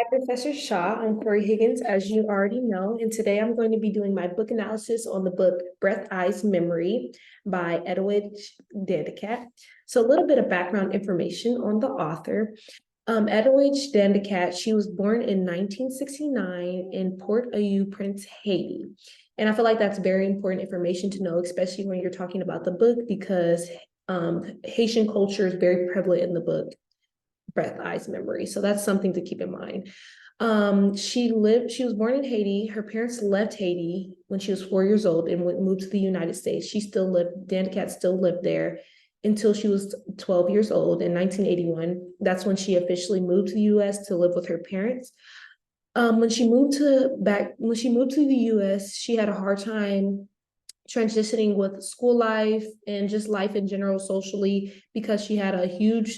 Hi, Professor Shaw. I'm Kori Higgins, as you already know, and today I'm going to be doing my book analysis on the book Breath, Eyes, Memory by Edwidge Danticat. So a little bit of background information on the author. Edwidge Danticat, she was born in 1969 in Port-au-Prince, Haiti. And I feel like that's very important information to know, especially when you're talking about the book, because Haitian culture is very prevalent in the book. Breath, Eyes, Memory. So that's something to keep in mind. She was born in Haiti. Her parents left Haiti when she was 4 years old and moved to the United States. Danticat still lived there until she was 12 years old in 1981. That's when she officially moved to the US to live with her parents. When she moved to the US, she had a hard time transitioning with school life and just life in general socially because she had a huge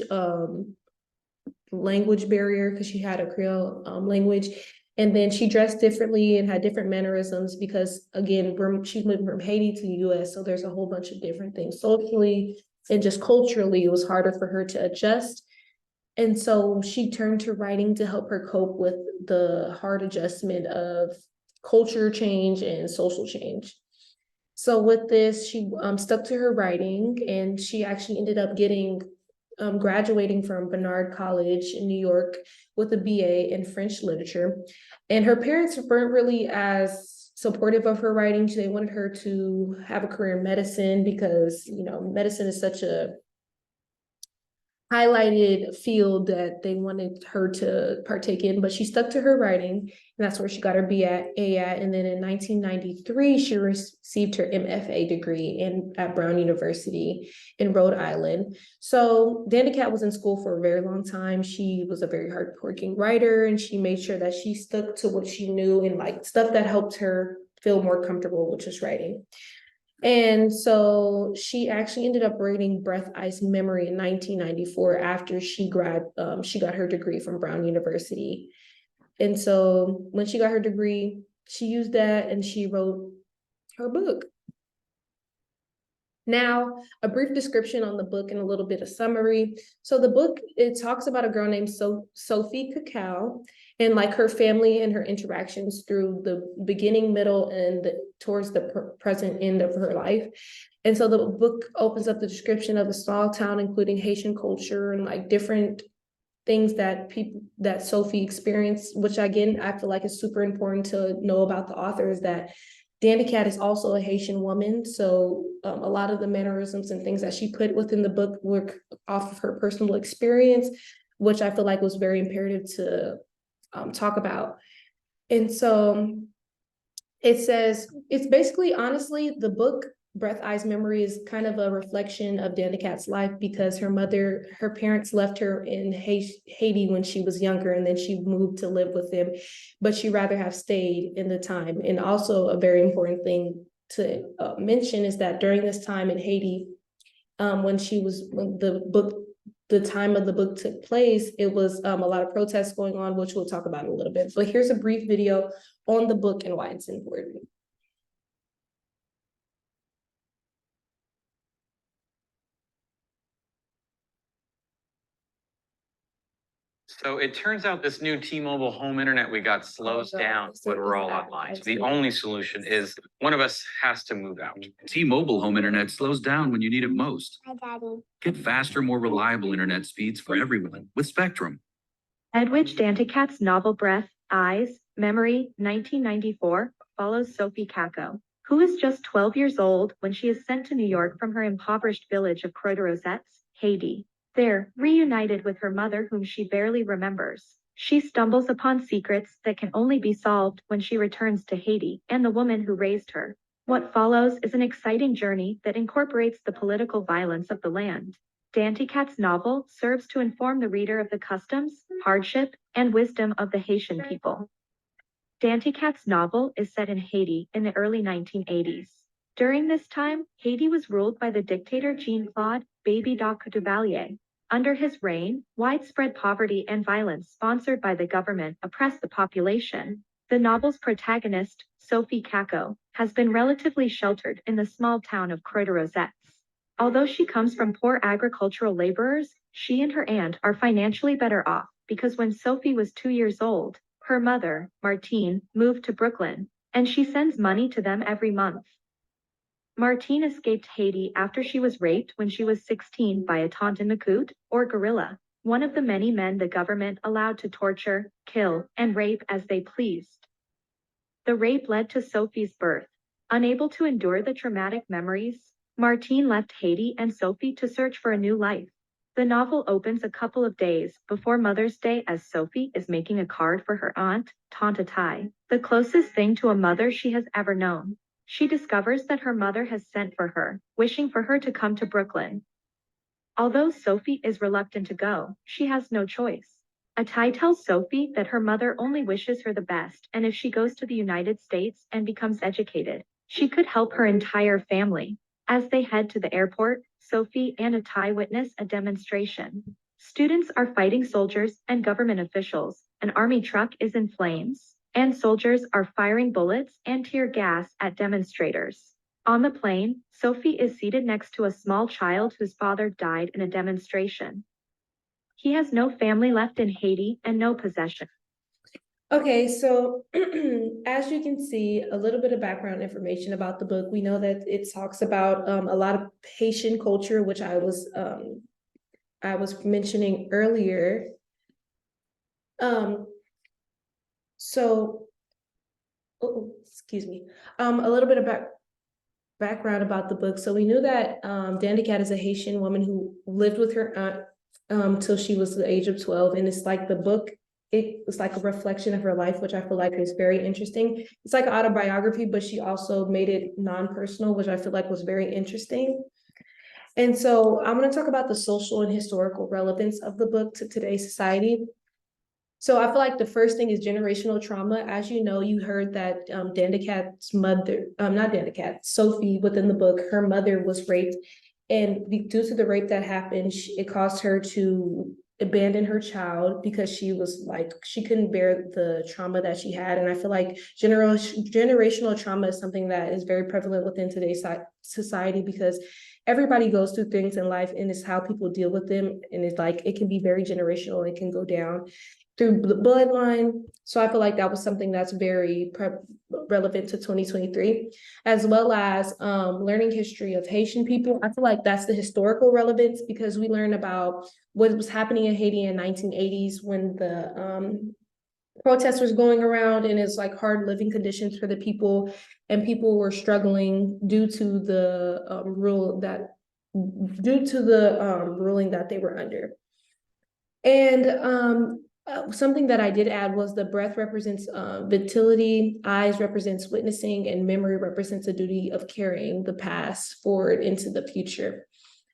language barrier because she had a Creole language. And then she dressed differently and had different mannerisms because, again, she's moving from Haiti to the US. So there's a whole bunch of different things socially and just culturally, it was harder for her to adjust. And so she turned to writing to help her cope with the hard adjustment of culture change and social change. So with this, she stuck to her writing, and she actually ended up graduating from Barnard College in New York with a BA in French literature. And her parents weren't really as supportive of her writing. They wanted her to have a career in medicine because, medicine is such a highlighted field that they wanted her to partake in, but she stuck to her writing, and that's where she got her BA at. And then in 1993, she received her MFA degree at Brown University in Rhode Island. So Dandicat was in school for a very long time. She was a very hardworking writer, and she made sure that she stuck to what she knew and like stuff that helped her feel more comfortable, which was writing. And so she actually ended up writing Breath, Ice, Memory in 1994 after she got her degree from Brown University. And so when she got her degree, she used that and she wrote her book. Now, a brief description on the book and a little bit of summary. So the book, it talks about a girl named Sophie Cacao and like her family and her interactions through the beginning, middle, and towards the present end of her life. And so the book opens up the description of a small town, including Haitian culture and like different things that Sophie experienced, which again, I feel like is super important to know about the author, is that Dandicat is also a Haitian woman. So a lot of the mannerisms and things that she put within the book were off of her personal experience, which I feel like was very imperative to talk about. And so it says, it's basically, honestly, the book Breath, Eyes, Memory is kind of a reflection of Dandicat's life because her parents left her in Haiti when she was younger, and then she moved to live with them, but she'd rather have stayed in the time. And also a very important thing to mention is that during this time in Haiti, when the time of the book took place, it was a lot of protests going on, which we'll talk about in a little bit. But here's a brief video on the book and why it's important. So it turns out this new T-Mobile home internet we got slows down when we're all online. So the only solution is one of us has to move out. T-Mobile home internet slows down when you need it most. Hi, Daddy. Get faster, more reliable internet speeds for everyone with Spectrum. Edwidge Danticat's novel Breath, Eyes, Memory, 1994, follows Sophie Cacao, who is just 12 years old when she is sent to New York from her impoverished village of Croix de Rosettes, Haiti. There, reunited with her mother whom she barely remembers, she stumbles upon secrets that can only be solved when she returns to Haiti and the woman who raised her. What follows is an exciting journey that incorporates the political violence of the land. Danticat's novel serves to inform the reader of the customs, hardship, and wisdom of the Haitian people. Danticat's novel is set in Haiti in the early 1980s. During this time, Haiti was ruled by the dictator Jean-Claude Baby Doc Duvalier. Under his reign, widespread poverty and violence sponsored by the government oppressed the population. The novel's protagonist, Sophie Cacao, has been relatively sheltered in the small town of Croix de Rosettes. Although she comes from poor agricultural laborers, she and her aunt are financially better off because when Sophie was 2 years old, her mother, Martine, moved to Brooklyn, and she sends money to them every month. Martine escaped Haiti after she was raped when she was 16 by a Tontinakut, or guerrilla, one of the many men the government allowed to torture, kill, and rape as they pleased. The rape led to Sophie's birth. Unable to endure the traumatic memories, Martine left Haiti and Sophie to search for a new life. The novel opens a couple of days before Mother's Day as Sophie is making a card for her aunt, Tante Tai, the closest thing to a mother she has ever known. She discovers that her mother has sent for her, wishing for her to come to Brooklyn. Although Sophie is reluctant to go, she has no choice. Atai tells Sophie that her mother only wishes her the best, and if she goes to the United States and becomes educated, she could help her entire family. As they head to the airport, Sophie and Atai witness a demonstration. Students are fighting soldiers and government officials, an army truck is in flames, and soldiers are firing bullets and tear gas at demonstrators. On the plane, Sophie is seated next to a small child whose father died in a demonstration. He has no family left in Haiti and no possession. Okay, so as you can see, a little bit of background information about the book. We know that it talks about a lot of Haitian culture, which I was mentioning earlier. Excuse me. A little bit about background about the book. So we knew that Dandicat is a Haitian woman who lived with her aunt till she was the age of 12, and it's like the book. It was like a reflection of her life, which I feel like is very interesting. It's like an autobiography, but she also made it non-personal, which I feel like was very interesting. And so I'm going to talk about the social and historical relevance of the book to today's society. So I feel like the first thing is generational trauma. As you know, you heard that Dandicat's mother, not Dandicat, Sophie within the book, her mother was raped. And due to the rape that happened, it caused her to abandon her child because she was like, she couldn't bear the trauma that she had. And I feel like generational trauma is something that is very prevalent within today's society because everybody goes through things in life and it's how people deal with them. And it's like, it can be very generational. It can go down through the bloodline. So I feel like that was something that's very relevant to 2023, as well as learning history of Haitian people. I feel like that's the historical relevance because we learn about what was happening in Haiti in 1980s when the protests was going around and it's like hard living conditions for the people and people were struggling due to the ruling that they were under. And something that I did add was the breath represents vitality, eyes represents witnessing, and memory represents a duty of carrying the past forward into the future.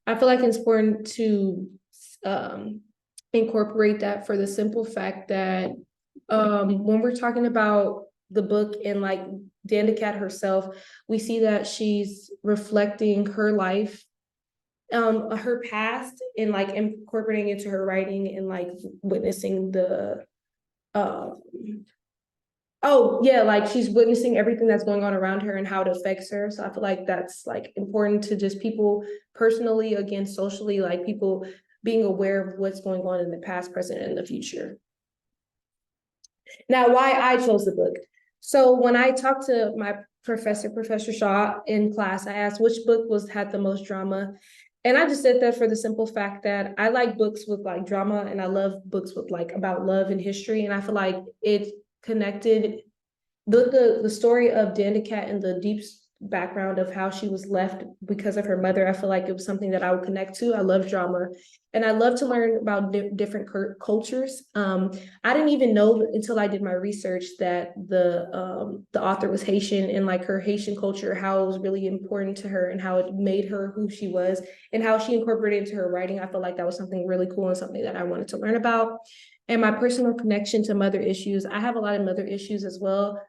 I feel like it's important to incorporate that for the simple fact that when we're talking about the book and like Dandicat herself, we see that she's reflecting her life, her past, and like incorporating into her writing and like witnessing the like she's witnessing everything that's going on around her and how it affects her. So I feel like that's like important to just people personally, again, socially, like people being aware of what's going on in the past, present, and the future. Now, why I chose the book. So when I talked to my Professor Shaw in class, I asked which book had the most drama. And I just said that for the simple fact that I like books with like drama and I love books with like about love and history. And I feel like it connected the story of Dandicat and the deep background of how she was left because of her mother. I feel like it was something that I would connect to. I love drama and I love to learn about different cultures. I didn't even know until I did my research that the author was Haitian and like her Haitian culture, how it was really important to her and how it made her who she was and how she incorporated into her writing. I feel like that was something really cool and something that I wanted to learn about. And my personal connection to mother issues. I have a lot of mother issues as well.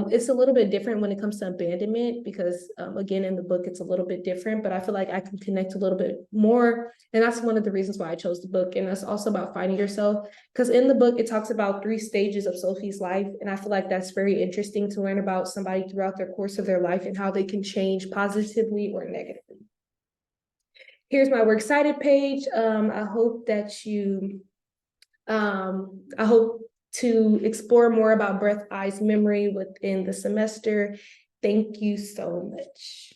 It's a little bit different when it comes to abandonment because again, in the book, it's a little bit different, but I feel like I can connect a little bit more. And that's one of the reasons why I chose the book. And that's also about finding yourself because in the book, it talks about 3 stages of Sophie's life. And I feel like that's very interesting to learn about somebody throughout their course of their life and how they can change positively or negatively. Here's my works cited page. I hope that you I hope to explore more about breath, eyes, memory within the semester. Thank you so much.